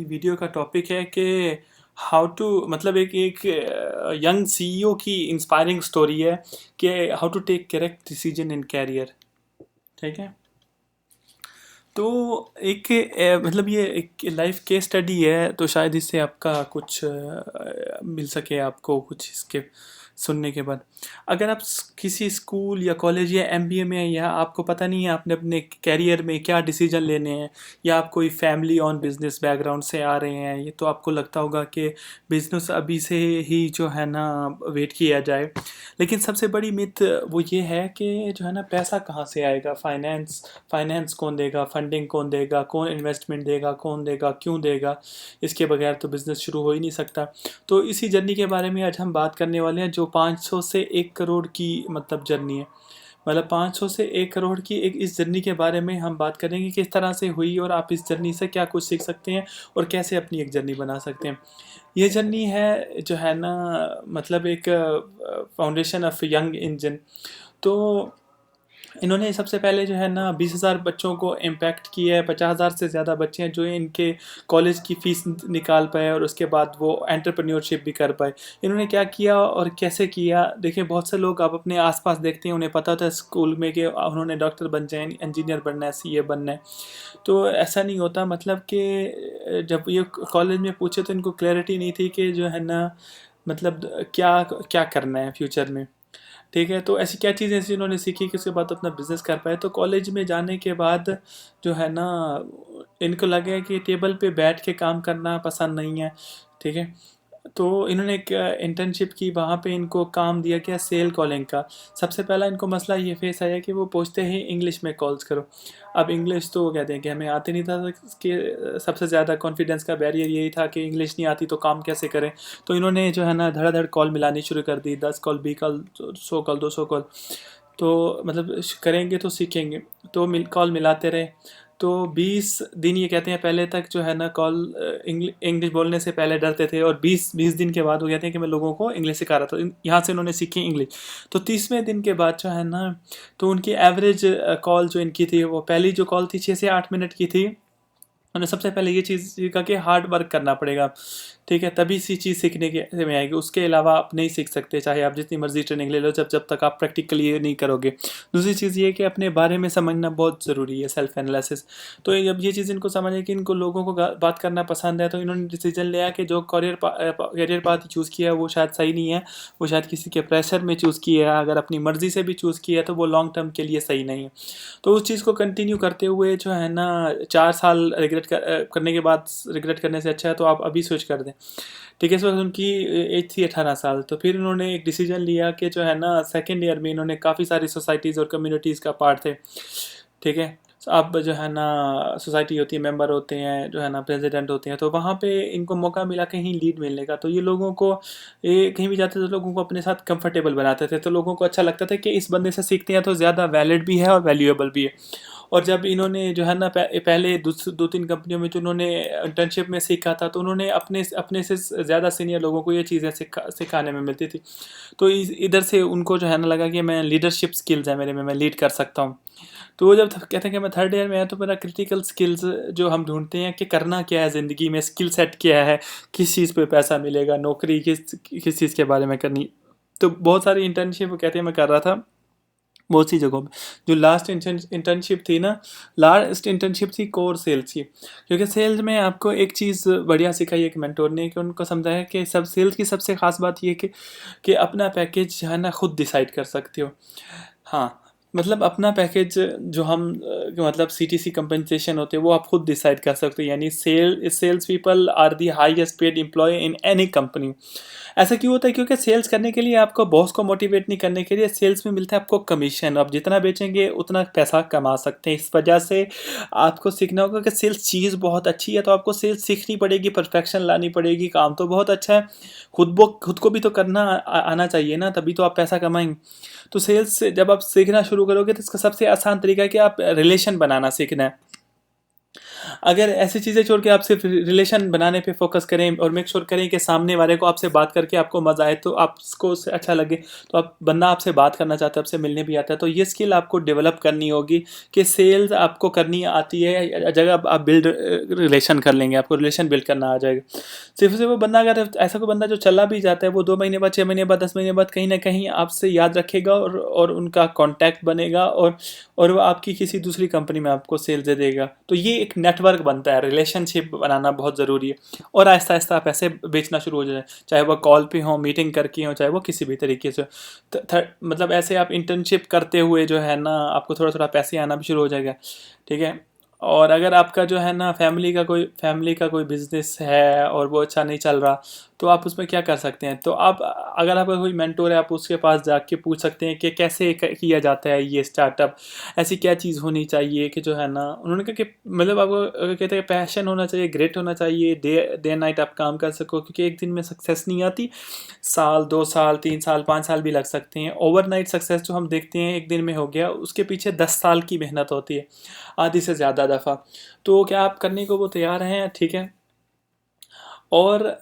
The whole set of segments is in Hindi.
वीडियो का टॉपिक है कि हाउ टू मतलब एक एक यंग सीईओ की इंस्पायरिंग स्टोरी है कि how to take correct decision in career. ठीक है। तो एक मतलब ये एक लाइफ केस स्टडी है, तो शायद इससे आपका कुछ मिल सके आपको कुछ इसके सुनने के बाद। अगर आप किसी स्कूल या कॉलेज या एमबीए में हैं, या आपको पता नहीं है आपने अपने कैरियर में क्या डिसीजन लेने हैं, या आप कोई फैमिली ऑन बिजनेस बैकग्राउंड से आ रहे हैं, ये तो आपको लगता होगा कि बिजनेस अभी से ही जो है ना वेट किया जाए। लेकिन सबसे बड़ी मिथ वो ये है कि जो है ना पैसा कहाँ से आएगा, फाइनेंस फाइनेंस कौन देगा, फंडिंग कौन देगा, कौन इन्वेस्टमेंट देगा, कौन देगा, क्यों देगा, इसके बगैर तो बिज़नेस शुरू हो ही नहीं सकता। तो इसी जर्नी के बारे में आज हम बात करने वाले हैं, जो 500 से 1 करोड़ की मतलब जर्नी है। मतलब 500 से 1 करोड़ की एक इस जर्नी के बारे में हम बात करेंगे, किस तरह से हुई और आप इस जर्नी से क्या कुछ सीख सकते हैं और कैसे अपनी एक जर्नी बना सकते हैं। ये जर्नी है जो है ना मतलब एक फाउंडेशन ऑफ यंग इंजन। तो इन्होंने सबसे पहले जो है ना 20,000 बच्चों को इम्पैक्ट किया है। 50,000 से ज़्यादा बच्चे हैं जो इनके कॉलेज की फ़ीस निकाल पाए और उसके बाद वो एंटरप्रेन्योरशिप भी कर पाए। इन्होंने क्या किया और कैसे किया, देखिए बहुत से लोग आप अपने आसपास देखते हैं, उन्हें पता होता है स्कूल में कि उन्होंने डॉक्टर बन जाए, इंजीनियर बनना है, सीए बनना है। तो ऐसा नहीं होता, मतलब कि जब ये कॉलेज में पूछे तो इनको क्लैरिटी नहीं थी कि जो है ना मतलब क्या क्या करना है फ्यूचर में। ठीक है, तो ऐसी क्या चीज़ें ऐसी उन्होंने सीखी कि उसके बाद अपना बिज़नेस कर पाए। तो कॉलेज में जाने के बाद जो है ना इनको लगा कि टेबल पे बैठ के काम करना पसंद नहीं है। ठीक है, तो इन्होंने एक इंटर्नशिप की, वहाँ पे इनको काम दिया गया सेल कॉलिंग का। सबसे पहला इनको मसला ये फेस आया कि वो पूछते हैं इंग्लिश में कॉल्स करो। अब इंग्लिश तो वो कहते हैं कि हमें आती नहीं था, तो इसके सबसे ज़्यादा कॉन्फिडेंस का बैरियर यही था कि इंग्लिश नहीं आती तो काम कैसे करें। तो इन्होंने जो है ना धड़ाधड़ कॉल मिलानी शुरू कर दी, 10 कॉल, 20 कॉल, 100 कॉल, 200 कॉल। तो मतलब करेंगे तो सीखेंगे। तो कॉल मिलाते रहे। तो 20 दिन ये कहते हैं पहले तक जो है ना कॉल इंग्लिश बोलने से पहले डरते थे, और 20 दिन के बाद वो कहते हैं कि मैं लोगों को इंग्लिश सिखा रहा था। यहाँ से उन्होंने सीखी इंग्लिश। तो 30वें दिन के बाद जो है ना, तो उनकी एवरेज कॉल जो इनकी थी, वो पहली जो कॉल थी 6 से 8 मिनट की थी। उन्हें सबसे पहले ये चीज़ सीखा कि हार्ड वर्क करना पड़ेगा। ठीक है, तभी सी चीज़ सीखने के में आएगी, उसके अलावा आप नहीं सीख सकते, चाहे आप जितनी मर्जी ट्रेनिंग ले लो, जब जब तक आप प्रैक्टिकली ये नहीं करोगे। दूसरी चीज़ ये है कि अपने बारे में समझना बहुत ज़रूरी है, सेल्फ एनालिसिस। तो जब ये चीज़ इनको समझ है कि इनको लोगों को बात करना पसंद है, तो इन्होंने डिसीजन लिया कि जो करियर पाथ चूज़ किया है वो शायद सही नहीं है, वो शायद किसी के प्रेशर में चूज़ किया है। अगर अपनी मर्ज़ी से भी चूज़ किया है तो वो लॉन्ग टर्म के लिए सही नहीं है। तो उस चीज़ को कंटिन्यू करते हुए जो है ना 4 साल करने के बाद रिग्रेट करने से अच्छा है तो आप अभी स्विच कर दें। ठीक है, इस वक्त उनकी एज थी 18 साल। तो फिर उन्होंने एक डिसीजन लिया कि जो है ना सेकेंड ईयर में इन्होंने काफ़ी सारी सोसाइटीज़ और कम्युनिटीज़ का पार्ट थे। ठीक है, तो अब जो है ना सोसाइटी होती है, मेंबर होते हैं, जो है ना प्रेसिडेंट होते हैं, तो वहाँ पे इनको मौका मिला कहीं लीड मिलने का। तो ये लोगों को ये कहीं भी जाते थे तो लोगों को अपने साथ कंफर्टेबल बनाते थे, तो लोगों को अच्छा लगता था कि इस बंदे से सीखते हैं तो ज़्यादा वैलिड भी है और वैल्यूएबल भी है। और जब इन्होंने जो है ना पहले 2-3 कंपनियों में जो उन्होंने इंटर्नशिप में सीखा था, तो उन्होंने अपने अपने से ज़्यादा सीनियर लोगों को ये चीज़ें सिखाने में मिलती थी। तो इधर से उनको जो है ना लगा कि मैं लीडरशिप स्किल्स है मेरे में, मैं लीड कर सकता हूँ। तो वो जब कहते हैं कि मैं थर्ड ईयर में आया, तो मेरा क्रिटिकल स्किल्स जो हम ढूंढते हैं कि करना क्या है ज़िंदगी में, स्किल सेट क्या है, किस चीज़ पे पैसा मिलेगा, नौकरी किस चीज़ के बारे में करनी। तो बहुत सारी इंटर्नशिप कहते हैं मैं कर रहा था बहुत सी जगहों पे। जो लास्ट इंटर्नशिप थी ना, लास्ट इंटर्नशिप थी कोर सेल्स की। क्योंकि सेल्स में आपको एक चीज़ बढ़िया सिखाई एक मेंटोर ने, कि उनको समझाया कि सब सेल्स की सबसे ख़ास बात ये कि अपना पैकेज जो है ना खुद डिसाइड कर सकते हो। हाँ, मतलब अपना पैकेज जो हम मतलब सीटीसी कंपनसेशन होते हैं वो आप खुद डिसाइड कर सकते हो। यानी sales people are the highest paid employ in any company. ऐसा क्यों होता है? क्योंकि सेल्स करने के लिए आपको बॉस को मोटिवेट नहीं करने के लिए, सेल्स में मिलता है आपको कमीशन। आप जितना बेचेंगे उतना पैसा कमा सकते हैं। इस वजह से आपको सीखना होगा कि सेल्स चीज़ बहुत अच्छी है, तो आपको सेल्स सीखनी पड़ेगी, परफेक्शन लानी पड़ेगी। काम तो बहुत अच्छा है, खुद को भी तो करना आना चाहिए ना, तभी तो आप पैसा कमाएंगे। तो सेल्स से जब आप सीखना शुरू करोगे तो इसका सबसे आसान तरीका है कि आप रिलेशन बनाना सीखना है। अगर ऐसी चीज़ें छोड़ के आप सिर्फ रिलेशन बनाने पे फोकस करें और मेक श्योर करें कि सामने वाले को आपसे बात करके आपको मज़ा आए, तो आपको उससे अच्छा लगे, तो आप बंदा आपसे बात करना चाहता है, आपसे मिलने भी आता है, तो ये स्किल आपको डेवलप करनी होगी कि सेल्स आपको करनी आती है। जगह आप बिल्ड रिलेशन कर लेंगे, आपको रिलेशन बिल्ड करना आ जाएगा। सिर्फ से वो बंदा, अगर ऐसा कोई बंदा जो चला भी जाता है, वो 2 महीने बाद, 6 महीने बाद, 10 महीने बाद कहीं ना कहीं आपसे याद रखेगा और उनका कॉन्टैक्ट बनेगा, और वो आपकी किसी दूसरी कंपनी में आपको सेल दे देगा। तो ये एक नेटवर्क बनता है, रिलेशनशिप बनाना बहुत ज़रूरी है। और आहिस्ता आहिस्ता आप ऐसे बेचना शुरू हो जाए, चाहे वो कॉल पे हो, मीटिंग करके हो, चाहे वो किसी भी तरीके से। मतलब ऐसे आप इंटर्नशिप करते हुए जो है ना, आपको थोड़ा थोड़ा पैसे आना भी शुरू हो जाएगा। ठीक है। और अगर आपका जो है ना फैमिली का कोई बिजनेस है और वो अच्छा नहीं चल रहा, तो आप उसमें क्या कर सकते हैं? तो आप, अगर आपका कोई मेंटोर है, आप उसके पास जाके पूछ सकते हैं कि कैसे किया जाता है ये स्टार्टअप, ऐसी क्या चीज़ होनी चाहिए कि जो है ना, उन्होंने कहा कि मतलब आपको कहते हैं पैशन होना चाहिए, ग्रेट होना चाहिए, डे नाइट आप काम कर सको, क्योंकि एक दिन में सक्सेस नहीं आती, साल, 2 साल, 3 साल, 5 साल भी लग सकते हैं। ओवरनाइट सक्सेस जो हम देखते हैं एक दिन में हो गया, उसके पीछे 10 साल की मेहनत होती है, आधी से ज़्यादा दफ़ा। तो क्या आप करने को वो तैयार हैं? ठीक है। और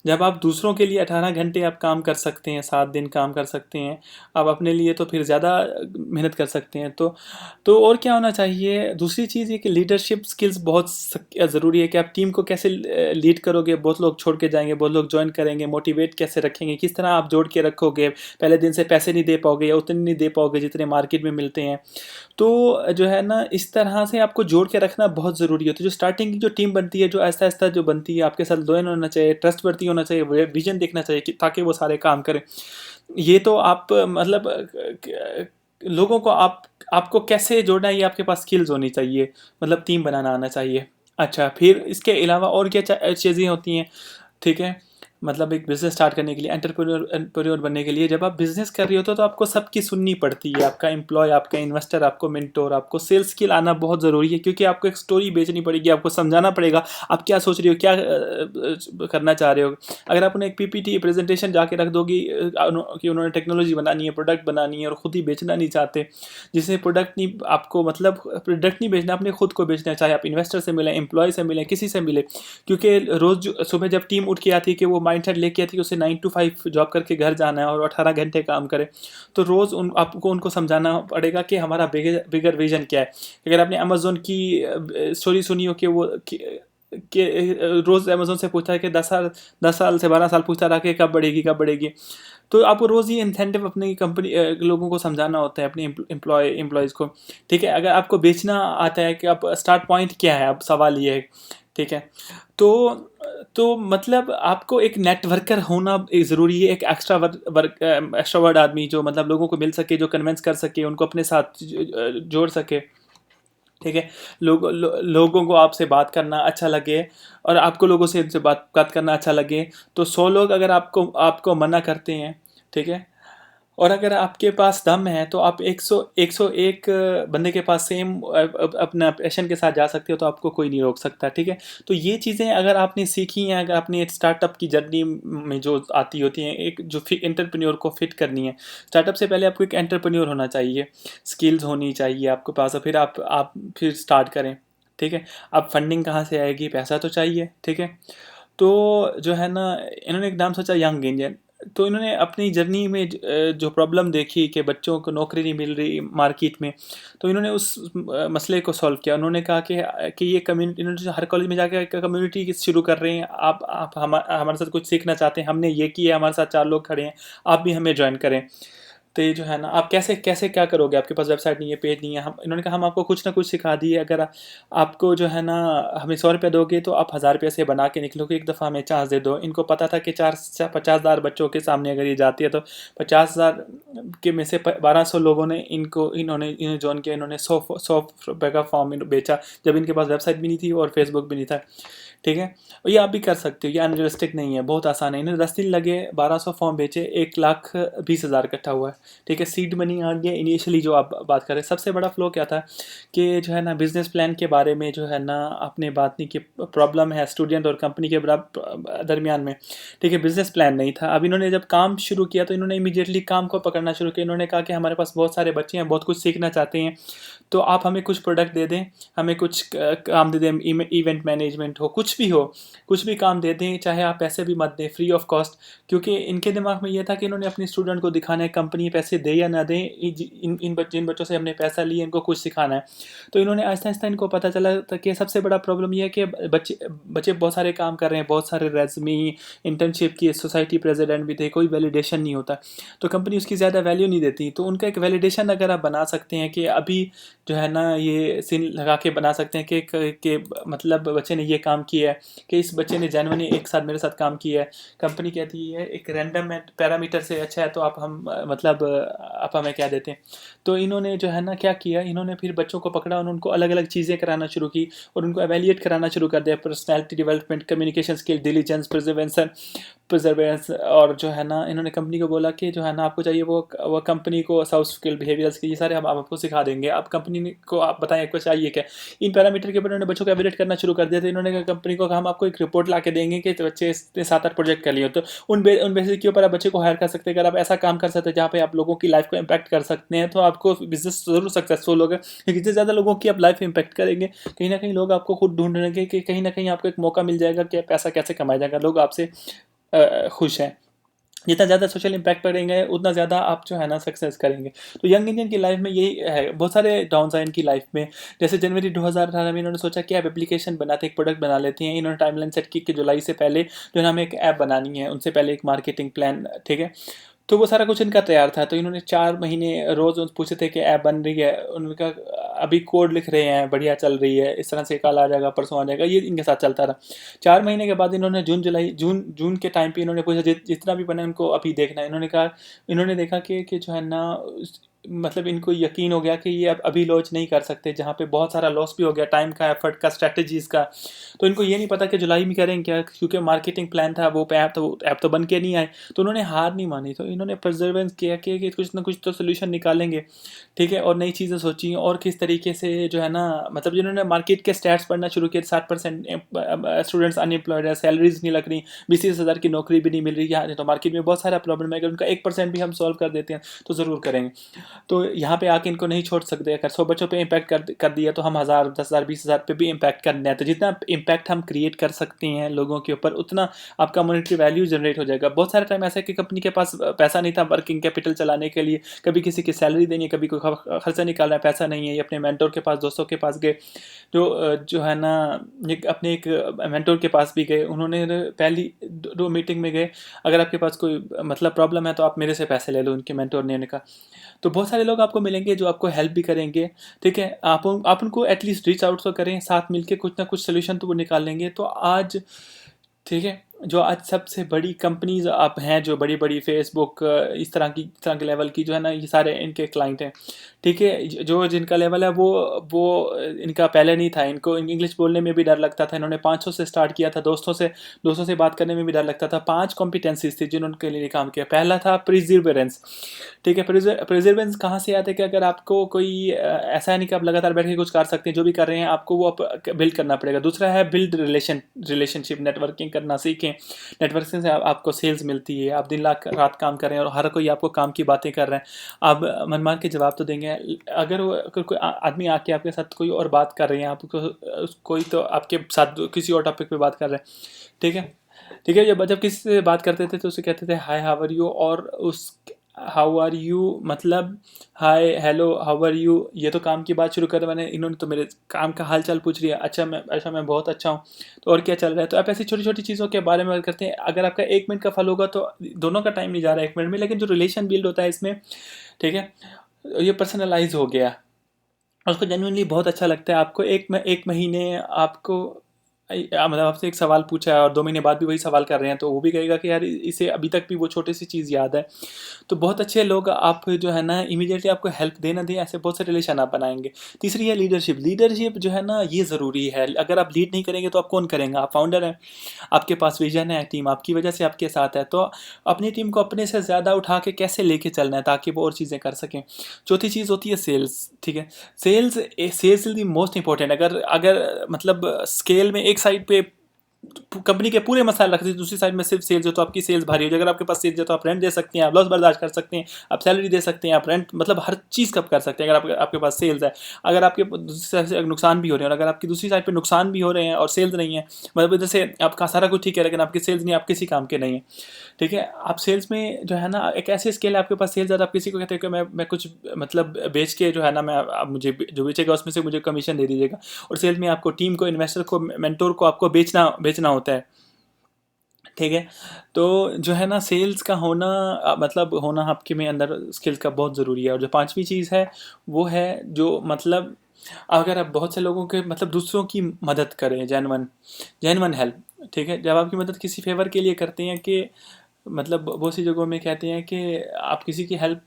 जब आप दूसरों के लिए 18 घंटे आप काम कर सकते हैं, 7 दिन काम कर सकते हैं, आप अपने लिए तो फिर ज़्यादा मेहनत कर सकते हैं। तो और क्या होना चाहिए? दूसरी चीज़ ये कि लीडरशिप स्किल्स बहुत ज़रूरी है कि आप टीम को कैसे लीड करोगे। बहुत लोग छोड़ के जाएंगे, बहुत लोग ज्वाइन करेंगे, मोटिवेट कैसे रखेंगे, किस तरह आप जोड़ के रखोगे। पहले दिन से पैसे नहीं दे पाओगे या उतने नहीं दे पाओगे जितने मार्केट में मिलते हैं। तो जो है ना, इस तरह से आपको जोड़ के रखना बहुत ज़रूरी होता है। जो स्टार्टिंग की जो टीम बनती है, जो आहिस्ता-आहिस्ता जो बनती है, आपके साथ लोयल होना चाहिए, ट्रस्टवर्दी होना चाहिए, विज़न देखना चाहिए कि ताकि वो सारे काम करें। ये तो आप मतलब लोगों को आपको कैसे जोड़ना है, ये आपके पास स्किल्स होनी चाहिए, मतलब टीम बनाना आना चाहिए। अच्छा, फिर इसके अलावा और क्या चीज़ें होती हैं? ठीक है। मतलब एक बिज़नेस स्टार्ट करने के लिए, एंटरप्रेन्योर बनने के लिए, जब आप बिज़नेस कर रहे होते हो तो आपको सबकी सुननी पड़ती है। आपका एम्प्लॉय, आपका इन्वेस्टर, आपको मेंटोर, आपको सेल्स स्किल आना बहुत ज़रूरी है, क्योंकि आपको एक स्टोरी बेचनी पड़ेगी, आपको समझाना पड़ेगा आप क्या सोच रहे हो, क्या करना चाह रहे हो। अगर आप उन्हें एक पीपीटी प्रेजेंटेशन जाके रख दोगी कि उन्होंने टेक्नोलॉजी बनानी है, प्रोडक्ट बनानी है और ख़ुद ही बेचना नहीं चाहते, जिससे प्रोडक्ट नहीं, आपको मतलब प्रोडक्ट नहीं बेचना, अपने खुद को बेचना है। चाहे आप इन्वेस्टर से मिलें, एम्प्लॉय से मिलें, किसी से मिले, क्योंकि रोज़ सुबह जब टीम उठ के आती है कि वो माइंडसेट लेके आती है उसे 9 to 5 जॉब करके घर जाना है और 18 घंटे काम करे, तो रोज़ आपको उनको समझाना पड़ेगा कि हमारा बिगर विजन क्या है। अगर आपने अमेज़ोन की स्टोरी सुनी हो कि वो रोज़ अमेज़ोन से पूछता है कि 10 साल से 12 साल पूछता रहा कि कब बढ़ेगी, कब बढ़ेगी। तो आपको रोज़ ही इंसेंटिव अपनी कंपनी लोगों को समझाना होता है, अपने एम्प्लॉयज़ को। ठीक है। अगर आपको बेचना आता है कि आप स्टार्ट पॉइंट क्या है, अब सवाल ये है। ठीक है। तो मतलब आपको एक नेटवर्कर होना ज़रूरी है, एक एक्स्ट्रावर्ट आदमी जो मतलब लोगों को मिल सके, जो कन्विंस कर सके, उनको अपने साथ जोड़ सके। ठीक है। लोगों को आपसे बात करना अच्छा लगे और आपको लोगों से उनसे बात करना अच्छा लगे। तो 100 लोग अगर आपको मना करते हैं, ठीक है, और अगर आपके पास दम है तो आप 101 बंदे के पास सेम अपना पैशन के साथ जा सकते हो, तो आपको कोई नहीं रोक सकता। ठीक है। तो ये चीज़ें अगर आपने सीखी हैं, अगर आपने स्टार्टअप की जर्नी में जो आती होती हैं, एक जो एंटरप्रेन्योर को फिट करनी है, स्टार्टअप से पहले आपको एक एंटरप्रेन्योर होना चाहिए, स्किल्स होनी चाहिए आपके पास, और फिर आप फिर स्टार्ट करें। ठीक है। अब फंडिंग कहाँ से आएगी? पैसा तो चाहिए। ठीक है। तो जो है ना, इन्होंने एक नाम सोचा, यंग इंडियन। तो इन्होंने अपनी जर्नी में जो प्रॉब्लम देखी कि बच्चों को नौकरी नहीं मिल रही मार्केट में, तो इन्होंने उस मसले को सॉल्व किया। उन्होंने कहा कि ये कम्युनिटी, इन्होंने हर कॉलेज में जाकर एक कम्युनिटी शुरू कर रहे हैं, आप हमारे साथ कुछ सीखना चाहते हैं, हमने ये किया, हमारे साथ 4 लोग खड़े हैं, आप भी हमें ज्वाइन करें। तो ये जो है ना, आप कैसे कैसे क्या करोगे? आपके पास वेबसाइट नहीं है, पेज नहीं है। हम इन्होंने कहा हम आपको कुछ ना कुछ सिखा दिए, अगर आपको जो है ना हमें 100 रुपये दोगे तो आप 1000 रुपये से बना के निकलोगे, एक दफ़ा हमें चांस दे दो। इनको पता था कि 50,000 बच्चों के सामने अगर ये जाती है तो 50,000 के में से 1200 लोगों ने इन्होंने ज्वाइन किया। इन्होंने 100 रुपये का फॉर्म बेचा, जब इनके पास वेबसाइट भी नहीं थी और फेसबुक भी नहीं था। ठीक है। और ये आप भी कर सकते हो, ये अनरियलिस्टिक नहीं है, बहुत आसान है। इन्हें 10 दिन लगे, 1200 फॉर्म बेचे, 1,20,000 इकट्ठा हुआ है। ठीक है। सीड मनी आ गया इनिशियली। जो आप बात कर रहे हैं, सबसे बड़ा फ्लो क्या था कि जो है ना, बिजनेस प्लान के बारे में जो है ना आपने बात नहीं की। प्रॉब्लम है स्टूडेंट और कंपनी के दरमियान में। ठीक है। बिजनेस प्लान नहीं था। अब इन्होंने जब काम शुरू किया तो इन्होंने इमीडिएटली काम को पकड़ना शुरू किया। इन्होंने कहा कि हमारे पास बहुत सारे बच्चे हैं, बहुत कुछ सीखना चाहते हैं, तो आप हमें कुछ प्रोडक्ट दे दें, हमें कुछ काम दे दें, इवेंट मैनेजमेंट हो, कुछ भी हो, कुछ भी काम दे दें, चाहे आप पैसे भी मत दें, फ्री ऑफ कॉस्ट। क्योंकि इनके दिमाग में ये था कि इन्होंने अपने स्टूडेंट को दिखाना है, कंपनी पैसे दे या ना दें, जिन बच्चों से हमने पैसा लिया इनको कुछ सिखाना है। तो इन्होंने आहिस्ता आहिस्ता इनको पता चला था कि सबसे बड़ा प्रॉब्लम ये है कि बच्चे बच्चे बहुत सारे काम कर रहे हैं, बहुत सारे रेज़्यूमे, इंटर्नशिप की, सोसाइटी प्रेसिडेंट भी थे, कोई वैलिडेशन नहीं होता, तो कंपनी उसकी ज़्यादा वैल्यू नहीं देती। तो उनका एक वैलिडेशन अगर आप बना सकते हैं कि अभी जो है ना ये सीन लगा के बना सकते हैं कि मतलब बच्चे ने ये काम किया है, कि इस बच्चे ने जेन्युइनली एक साथ मेरे साथ काम किया है, कंपनी कहती है एक रैंडम पैरामीटर से अच्छा है तो आप हम मतलब आप हमें क्या देते हैं। तो इन्होंने जो है ना क्या किया, इन्होंने फिर बच्चों को पकड़ा और उनको अलग अलग चीज़ें कराना शुरू की और उनको एवेल्यूएट कराना शुरू कर दिया, personality development, communication skill, diligence, प्रिजर्वेंस। और जो है ना इन्होंने कंपनी को बोला कि जो है ना आपको चाहिए वो कंपनी को सॉफ्ट स्किल, बिहेवियर स्किल, ये सारे हम आपको सिखा देंगे, आप कंपनी को आप बताएं आपको चाहिए क्या। इन पैरामीटर के ऊपर इन्होंने बच्चों को एवेल्यूएट करना शुरू कर दिया। तो इन्होंने कंपनी को कहा हम आपको एक रिपोर्ट ला के देंगे कि बच्चे इसने 7-8 प्रोजेक्ट कर लिए, तो उन बेसिस के ऊपर आप बच्चे को हायर कर सकते हैं। अगर आप ऐसा काम कर सकते हैं जहाँ पे आप लोगों की लाइफ को इम्पैक्ट कर सकते हैं तो आपको बिजनेस जरूर सक्सेसफुल होगा, क्योंकि जितने ज़्यादा लोगों की आप लाइफ इम्पैक्ट करेंगे कहीं ना कहीं लोग आपको खुद ढूंढेंगे कि कहीं ना कहीं आपको एक मौका मिल जाएगा कि पैसा कैसे कमाया जाएगा, लोग आपसे खुश हैं। जितना ज़्यादा सोशल इम्पैक्ट पड़ेंगे उतना ज़्यादा आप जो है ना सक्सेस करेंगे। तो यंग इंडियन की लाइफ में यही है, बहुत सारे डाउन्स हैं इनकी लाइफ में। जैसे जनवरी 2018 में इन्होंने सोचा कि ऐप एप्लीकेशन बनाते एक प्रोडक्ट बना लेते हैं। इन्होंने टाइमलाइन सेट की कि जुलाई से पहले जो है ना हमें एक ऐप बनानी है, उनसे पहले एक मार्केटिंग प्लान, ठीक है। तो वो सारा कुछ इनका तैयार था। तो इन्होंने 4 महीने रोज़ उनसे पूछे थे कि ऐप बन रही है, उनका अभी कोड लिख रहे हैं, बढ़िया चल रही है, इस तरह से कल आ जाएगा, परसों आ जाएगा, ये इनके साथ चलता रहा। 4 महीने के बाद इन्होंने जून के टाइम पे इन्होंने पूछा जितना भी बना उनको अभी देखना है। इन्होंने देखा कि जो है ना मतलब इनको यकीन हो गया कि ये अब अभी लॉन्च नहीं कर सकते, जहाँ पे बहुत सारा लॉस भी हो गया, टाइम का, एफर्ट का, स्ट्रेटजीज का। तो इनको ये नहीं पता कि जुलाई में करेंगे क्या, क्योंकि मार्केटिंग प्लान था, वो ऐप तो बन के नहीं आए। तो उन्होंने हार नहीं मानी, तो इन्होंने परजर्वेंस किया कि कुछ ना कुछ तो सोल्यूशन निकालेंगे, ठीक है। और नई चीज़ें सोची और किस तरीके से जो है ना मतलब जिन्होंने मार्केट के स्टैट्स पढ़ना शुरू किए, 7% स्टूडेंट्स अनएम्प्लॉयड है, सैलरीज नहीं लग रही, 20-30 हज़ार की नौकरी भी नहीं मिल रही है, तो मार्केट में बहुत सारा प्रॉब्लम है, अगर उनका 1% भी हम सॉल्व कर देते हैं तो ज़रूर करेंगे। तो यहाँ पे आके इनको नहीं छोड़ सकते। अगर 100 बच्चों पे इम्पैक्ट कर दिया तो हम 1000, 10,000, 20,000 पे भी इम्पैक्ट करना है। तो जितना इम्पैक्ट हम क्रिएट कर सकते हैं लोगों के ऊपर, उतना आपका मॉनेटरी वैल्यू जनरेट हो जाएगा। बहुत सारे टाइम ऐसा है कि कंपनी के पास पैसा नहीं था वर्किंग कैपिटल चलाने के लिए, कभी किसी की सैलरी देनी है, कभी कोई खर्चा निकालना है, पैसा नहीं है, ये अपने मेंटोर के पास, दोस्तों के पास गए, जो है ना अपने एक मेंटोर के पास भी गए। उन्होंने पहली 2 मीटिंग में गए, अगर आपके पास कोई मतलब प्रॉब्लम है तो आप मेरे से पैसे ले लो, उनके मेंटोर ने कहा। तो बहुत सारे लोग आपको मिलेंगे जो आपको हेल्प भी करेंगे, ठीक है। आप उनको एटलीस्ट रीच आउट तो करें, साथ मिलके कुछ ना कुछ सोल्यूशन तो वो निकालेंगे। तो आज, ठीक है, जो आज सबसे बड़ी कंपनीज आप हैं, जो बड़ी बड़ी फेसबुक, इस तरह के लेवल की जो है ना, ये सारे इनके क्लाइंट हैं, ठीक है। जो जिनका लेवल है वो इनका पहले नहीं था। इनको इंग्लिश बोलने में भी डर लगता था। इन्होंने 500 से स्टार्ट किया था, दोस्तों से बात करने में भी डर लगता था। 5 कॉम्पिटेंसीज थी जिन्होंने लिए काम किया। पहला था प्रिजर्वेंस, ठीक है। प्रिजर्वेंस कहाँ से आते हैं कि अगर आपको कोई ऐसा नहीं कि आप लगातार बैठ के कुछ कर सकते हैं, जो भी कर रहे हैं आपको वो बिल्ड करना पड़ेगा। दूसरा है बिल्ड रिलेशनशिप, नेटवर्किंग करना सीखें। नेटवर्किंग से आपको सेल्स मिलती है। आप दिन रात काम कर रहे हैं और हर कोई आपको काम की बातें कर रहे हैं, आप मन मार के जवाब तो देंगे। अगर कोई आदमी आके आपके साथ कोई और बात कर रहे हैं, आपको कोई तो आपके साथ किसी और टॉपिक पे बात कर रहे हैं, ठीक है, ठीक है। जब किसी से बात करते थे तो उसे कहते थे हाय हाउ आर यू, और उस हाउ आर यू मतलब hi hello how are you, ये तो काम की बात शुरू कर मैंने, इन्होंने तो मेरे काम का हाल चाल पूछ लिया। अच्छा मैं बहुत अच्छा हूँ, तो और क्या चल रहा है। तो आप ऐसी छोटी छोटी चीज़ों के बारे में बात करते हैं। अगर आपका 1 मिनट का फल होगा तो दोनों का टाइम नहीं जा रहा है 1 मिनट में, लेकिन जो रिलेशन बिल्ड होता है इसमें, ठीक है, ये पर्सनलाइज हो गया और उसको जेन्युइनली बहुत अच्छा लगता है। आपको एक महीने आपको मतलब आपसे एक सवाल पूछा है और 2 महीने बाद भी वही सवाल कर रहे हैं, तो वो भी कहेगा कि यार इसे अभी तक भी वो छोटी सी चीज़ याद है। तो बहुत अच्छे लोग आप जो है ना इमीडिएटली आपको हेल्प देना दें, ऐसे बहुत से रिलेशन आप बनाएंगे। तीसरी है लीडरशिप जो है ना ये ज़रूरी है। अगर आप लीड नहीं करेंगे तो आप कौन करेंगे। आप फाउंडर हैं, आपके पास विजन है, टीम आपकी वजह से आपके साथ है, तो अपनी टीम को अपने से ज़्यादा उठा के कैसे लेके चलना है ताकि वो और चीज़ें कर सकें। चौथी चीज़ होती है सेल्स, ठीक है। Sales is the most important. अगर मतलब स्केल में एक साइड पे कंपनी के पूरे मसाले रख दीजिए, दूसरी साइड में सिर्फ सेल्स हो तो आपकी सेल्स भारी हो जाए। अगर आपके पास सेल्स है तो आप रेंट दे सकते हैं, आप लॉस बर्दाश्त कर सकते हैं, आप सैलरी दे सकते हैं, आप रेंट मतलब हर चीज़ कब कर सकते हैं अगर आपके पास सेल्स है। अगर आपके दूसरी साइड से नुकसान भी हो रहे हैं और अगर आपकी दूसरी साइड पर नुकसान भी हो रहे हैं और सेल्स नहीं है, मतलब इधर से आपका सारा कुछ ठीक है लेकिन आपकी सेल्स नहीं, आप किसी काम के नहीं है, ठीक है। आप सेल्स में जो है ना एक ऐसी स्किल है, आपके पास सेल्स ज़्यादा, आप किसी को कहते हैं कि मैं कुछ मतलब बेच के जो है ना, मैं आप मुझे जो बेचेगा उसमें से मुझे कमीशन दे दीजिएगा। और सेल्स में आपको टीम को, इन्वेस्टर को, मेंटोर को आपको बेचना बेचना होता है, ठीक है। तो जो है ना सेल्स का होना मतलब होना आपके में अंदर स्किल्स का बहुत ज़रूरी है। और जो पांचवी चीज़ है वो है जो मतलब अगर आप बहुत से लोगों के मतलब दूसरों की मदद करें, जेन्युइन जेन्युइन हेल्प, ठीक है। जब आपकी मदद किसी फेवर के लिए करते हैं कि मतलब बहुत सी जगहों में कहते हैं कि आप किसी की हेल्प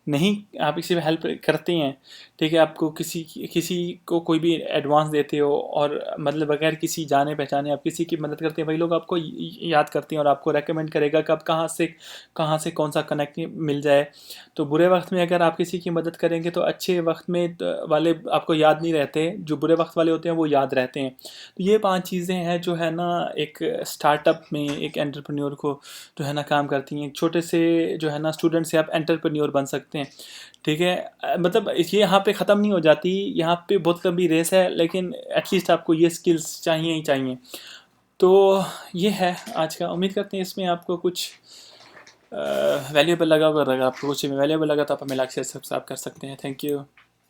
नहीं, आप किसी में हेल्प करते हैं, ठीक है, आपको किसी किसी को कोई भी एडवांस देते हो और मतलब बगैर किसी जाने पहचाने आप किसी की मदद करते हैं, वही लोग आपको याद करते हैं और आपको रेकमेंड करेगा कि आप कहाँ से कौन सा कनेक्ट मिल जाए। तो बुरे वक्त में अगर आप किसी की मदद करेंगे तो अच्छे वक्त में वाले आपको याद नहीं रहते, जो बुरे वक्त वाले होते हैं वो याद रहते हैं। तो ये 5 चीज़ें हैं जो है ना एक स्टार्टअप में एक एंटरप्रेन्योर को जो है ना काम करती हैं। एक छोटे से जो है ना स्टूडेंट से आप एंटरप्रेन्योर बन सकते हैं, ठीक है। मतलब ये यहाँ पे ख़त्म नहीं हो जाती, यहाँ पे बहुत लंबी रेस है, लेकिन एटलीस्ट आपको ये स्किल्स चाहिए ही चाहिए। तो ये है आज का। उम्मीद करते हैं इसमें आपको कुछ वैल्यूएबल लगा होगा। अगर आपको कुछ वैल्यूएबल लगा तो आप हमें लाइक शेयर सब्सक्राइब कर सकते हैं। Thank you.